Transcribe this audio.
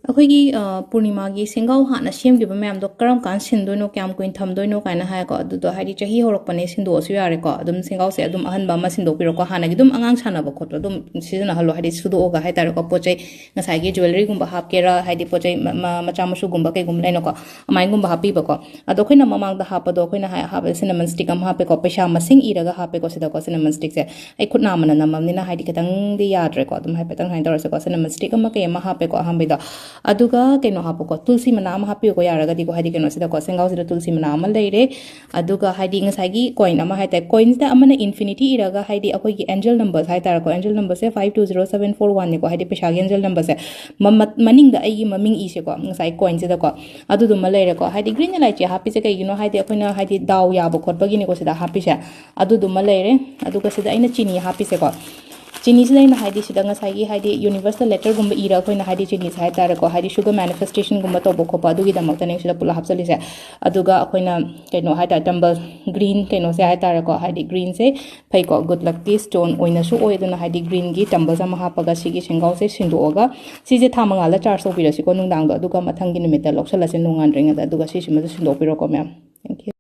ꯑꯩꯈꯣꯏꯒꯤ ꯄꯨꯔꯅꯤꯃꯥꯒꯤ ꯁꯦꯡꯒꯥꯎ ꯍꯥꯟꯅ ꯁꯦꯝꯈꯤꯕ ꯃꯌꯥꯝꯗꯣ ꯀꯔꯝ ꯀꯥꯟ ꯁꯤꯟꯗꯣꯏꯅꯣ ꯀꯌꯥꯝ ꯀꯨꯏꯅ ꯊꯝꯗꯣꯏꯅꯣ ꯀꯥꯏꯅ ꯍꯥꯏꯀꯣ ꯑꯗꯨꯗꯣ ꯍꯥꯏꯗꯤ ꯆꯍꯤ ꯍꯧꯔꯛꯄꯅꯦ ꯁꯤꯟꯗꯣꯛꯑꯁꯨ ꯌꯥꯔꯦꯀꯣ ꯑꯗꯨꯝ ꯁꯦꯡꯒꯥꯎꯁꯦ ꯑꯗꯨꯝ ꯑꯍꯟꯕ ꯑꯃ ꯁꯤꯟꯗꯣꯛꯄꯤꯔꯣꯀꯣ ꯍꯥꯟꯅꯒꯤ ꯑꯗꯨꯝ ꯑꯉꯥꯡ ꯁꯥꯟꯅꯕ ꯈꯣꯠꯄ ꯑꯗꯨꯝ ꯁꯤꯖꯤꯟꯅꯍꯜꯂꯣ ꯍꯥꯏꯗꯤ ꯁꯨꯗꯣꯛꯑꯒ ꯍꯥꯏꯇꯥꯔꯦꯀꯣ ꯄꯣꯠ ꯆꯩ ꯉꯁꯥꯏꯒꯤ ꯖꯨꯋꯦꯂꯔꯤꯒꯨꯝꯕ ꯍꯥꯞꯀꯦꯔꯥ ꯍꯥꯏꯗꯤ ꯄꯣꯠ ꯆꯩ ꯃꯆꯥ ꯃꯁꯨꯒꯨꯝꯕ ꯀꯩꯒꯨꯝꯕ ꯂꯩꯅꯀꯣ ꯑꯗꯨꯃꯥꯏꯅꯒꯨꯝꯕ ꯍꯥꯞꯄꯤꯕꯀꯣ ꯑꯗꯣ ꯑꯩꯈꯣꯏꯅ ꯃꯃꯥꯡꯗ ꯍꯥꯞꯄꯗꯣ ꯑꯩꯈꯣꯏꯅ ꯍꯥꯞꯄꯗ ꯁꯤꯅꯃꯟ ꯁ꯭ꯇꯤꯛ ꯑꯃ ꯍꯥꯞꯄꯦꯀꯣ ꯄꯩꯁꯥ ꯃꯁꯤꯡ ꯏꯔꯒ ꯍꯥꯞꯄꯦꯀꯣ ꯁꯤꯗꯀꯣ ꯁꯤꯅꯃꯟ ꯁ꯭ꯇꯤꯛꯁꯦ ꯑꯩ ꯈꯨꯠ ꯅꯥꯝꯃꯅ ꯅꯝꯃꯕꯅꯤꯅ ꯍꯥꯏꯗꯤ ꯈꯤꯇꯪꯗꯤ ꯌꯥꯗ꯭ꯔꯦꯀꯣ ꯑꯗꯨꯝ ꯍꯥꯏꯐꯦꯠꯇꯪ ꯁꯨꯃꯥꯏꯅ ꯇꯧꯔꯁꯦꯀꯣ ꯁꯤꯅꯃꯟ ꯁ꯭ꯇꯤꯛ ꯑꯃ ꯀꯩ ꯑꯃ ꯍꯥꯞꯄꯦꯀꯣ ꯑꯍꯥꯟꯕꯩꯗꯣ ꯑꯗꯨꯒ ꯀꯩꯅꯣ ꯍꯥꯞꯄꯣꯀꯣ ꯇꯨꯜꯁꯤ ꯃꯅꯥ ꯑꯃ ꯍꯥꯞꯄꯤꯌꯨꯀꯣ ꯌꯥꯔꯒꯗꯤꯀꯣ ꯍꯥꯏꯗꯤ ꯀꯩꯅꯣꯁꯤꯗꯀꯣ ꯁꯦꯡꯒꯥꯎꯁꯤꯗ ꯇꯨꯜꯁꯤ ꯃꯅꯥ ꯑꯃ ꯂꯩꯔꯦ ꯑꯗꯨꯒ ꯍꯥꯏꯗꯤ ꯉꯁꯥꯏꯒꯤ ꯀꯣꯏꯟ ꯑꯃ ꯍꯥꯏꯇꯥꯔꯦ ꯀꯣꯏꯟꯁꯤꯗ ꯑꯃꯅ ꯏꯟꯐꯤꯅꯤꯇꯤ ꯏꯔꯒ ꯍꯥꯏꯗꯤ ꯑꯩꯈꯣꯏꯒꯤ ꯑꯦꯟꯖꯦꯜ ꯅꯝꯕꯔꯁ ꯍꯥꯏꯇꯥꯔꯦꯀꯣ ꯑꯦꯟꯖꯦꯜ ꯅꯝꯕꯔꯁꯦ 520741ꯅꯦꯀꯣ ꯍꯥꯏꯗꯤ ꯄꯩꯁꯥꯒꯤ ꯑꯦꯟꯖꯦꯜ ꯅꯝꯕꯔꯁꯦ ꯃꯅꯤꯡꯗ ꯑꯩꯒꯤ ꯃꯃꯤꯡ ꯏꯁꯦꯀꯣ ꯉꯁꯥꯏ ꯀꯣꯏꯟꯁꯤꯗꯀꯣ ꯑꯗꯨꯗꯨꯃ ꯂꯩꯔꯦꯀꯣ ꯍꯥꯏꯗꯤ ꯒ꯭ꯔꯤꯟ ꯑꯦꯂꯥꯏꯆꯤ ꯍꯥꯞꯄꯤꯁꯦ ꯀꯩꯒꯤꯅꯣ ꯍꯥꯏꯗꯤ ꯑꯩꯈꯣꯏꯅ ꯍꯥꯏꯗꯤ ꯗꯥꯎ ꯌꯥꯕ ꯈꯣꯠꯄꯒꯤꯅꯦꯀꯣ ꯁꯤꯗ ꯍꯥꯞꯄꯤꯁꯦ ꯑꯗꯨꯗꯨꯃ ꯂꯩꯔꯦ ꯑꯗꯨꯒ ꯁꯤꯗ ꯑꯩꯅ ꯆꯤꯅꯤ ꯍꯥꯞꯄꯤꯁꯦꯀꯣ ꯆꯤꯅꯤꯁꯤꯗ ꯑꯩꯅ ꯍꯥꯏꯗꯤ ꯁꯤꯗ ꯉꯁꯥꯏꯒꯤ ꯍꯥꯏꯗꯤ ꯌꯨꯅꯤꯚꯔꯁꯇ ꯂꯦꯇꯔꯒꯨꯝꯕ ꯏꯔ ꯑꯩꯈꯣꯏꯅ ꯍꯥꯏꯗꯤ ꯆꯤꯅꯤꯁꯦ ꯍꯥꯏꯇꯥꯔꯦꯀꯣ ꯍꯥꯏꯗꯤ ꯁꯨꯒꯔ ꯃꯦꯅꯤꯐꯦꯁꯇꯦꯁꯟꯒꯨꯝꯕ ꯇꯧꯕ ꯈꯣꯠꯄ ꯑꯗꯨꯒꯤꯗꯃꯛꯇꯅꯦ ꯁꯤꯗ ꯄꯨꯂꯞ ꯍꯥꯞꯆꯜꯂꯤꯁꯦ ꯑꯗꯨꯒ ꯑꯩꯈꯣꯏꯅ ꯀꯩꯅꯣ ꯍꯥꯏꯇꯥꯔꯦ ꯇꯝꯕꯜ ꯒ꯭ꯔꯤꯟ ꯀꯩꯅꯣꯁꯦ ꯍꯥꯏꯇꯥꯔꯦꯀꯣ ꯍꯥꯏꯗꯤ ꯒ꯭ꯔꯤꯟꯁꯦ ꯐꯩꯀꯣ ꯒꯨꯗ ꯂꯛꯀꯤ ꯁ꯭ꯇꯣꯟ ꯑꯣꯏꯅꯁꯨ ꯑꯣꯏ ꯑꯗꯨꯅ ꯍꯥꯏꯗꯤ ꯒ꯭ꯔꯤꯟꯒꯤ ꯇꯝꯕꯜꯁ ꯑꯃ ꯍꯥꯞꯄꯒ ꯁꯤꯒꯤ ꯁꯦꯡꯒꯥꯎꯁꯦ ꯁꯤꯟꯗꯣꯛꯑꯒ ꯁꯤꯁꯦ ꯊꯥ ꯃꯉꯥꯜꯗ ꯆꯥꯔꯖ ꯇꯧꯕꯤꯔꯁꯤꯀꯣ ꯅꯨꯡꯗꯥꯡꯗꯣ ꯑꯗꯨꯒ ꯃꯊꯪꯒꯤ ꯅꯨꯃꯤꯠꯇ ꯂꯧꯁꯜꯂꯁꯦ ꯅꯣꯡꯉꯥꯟꯗ꯭ꯔꯤꯉꯩꯗ ꯑꯗꯨꯒ ꯁꯤꯁꯤꯃꯁꯨ ꯁꯤꯟꯗꯣꯛꯄꯤꯔꯣꯀꯣ ꯃꯦꯝ ꯊꯦꯡꯛ ꯌꯨ